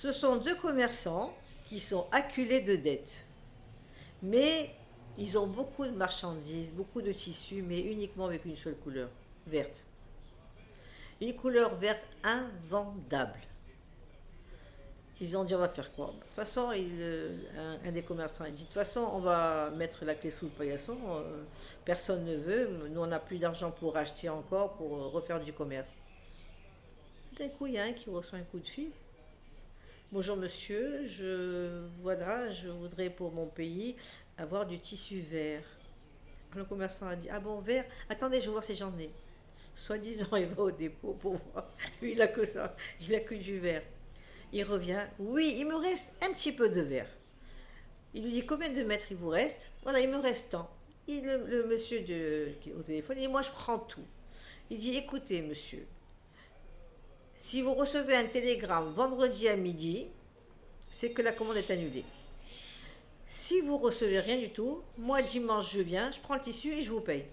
Ce sont deux commerçants qui sont acculés de dettes. Mais ils ont beaucoup de marchandises, beaucoup de tissus, mais uniquement avec une seule couleur, verte. Une couleur verte invendable. Ils ont dit on va faire quoi? De toute façon, un des commerçants a dit de toute façon on va mettre la clé sous le paillasson, personne ne veut, nous on n'a plus d'argent pour acheter encore, pour refaire du commerce. D'un coup il y a un qui reçoit un coup de fil. Bonjour monsieur, je voudrais pour mon pays avoir du tissu vert. Le commerçant a dit ah bon vert? Attendez, je vais voir si j'en ai. Soi-disant il va au dépôt pour voir. Lui il a que ça, il a que du vert. Il revient. Oui, il me reste un petit peu de verre. Il lui dit combien de mètres il vous reste? Voilà, il me reste tant. Le monsieur qui est au téléphone, il dit moi je prends tout. Il dit écoutez monsieur, si vous recevez un télégramme vendredi à midi, c'est que la commande est annulée. Si vous recevez rien du tout, moi dimanche je viens, je prends le tissu et je vous paye.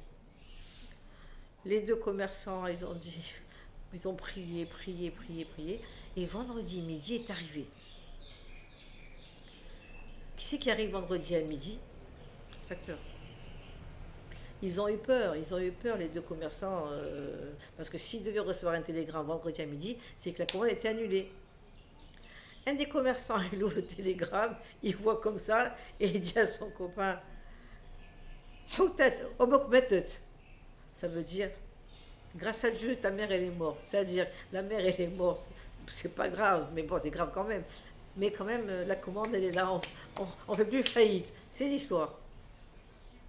Les deux commerçants, ils ont prié, prié, prié, prié. Et vendredi midi est arrivé. Qui c'est qui arrive vendredi à midi? Facteur. Ils ont eu peur les deux commerçants, parce que s'ils devaient recevoir un télégramme vendredi à midi, c'est que la commande était annulée. Un des commerçants, il ouvre le télégramme, il voit comme ça, et il dit à son copain, ça veut dire, grâce à Dieu, ta mère elle est morte. C'est-à-dire, la mère elle est morte. C'est pas grave, mais bon, c'est grave quand même. Mais quand même, la commande elle est là, on fait plus faillite. C'est l'histoire.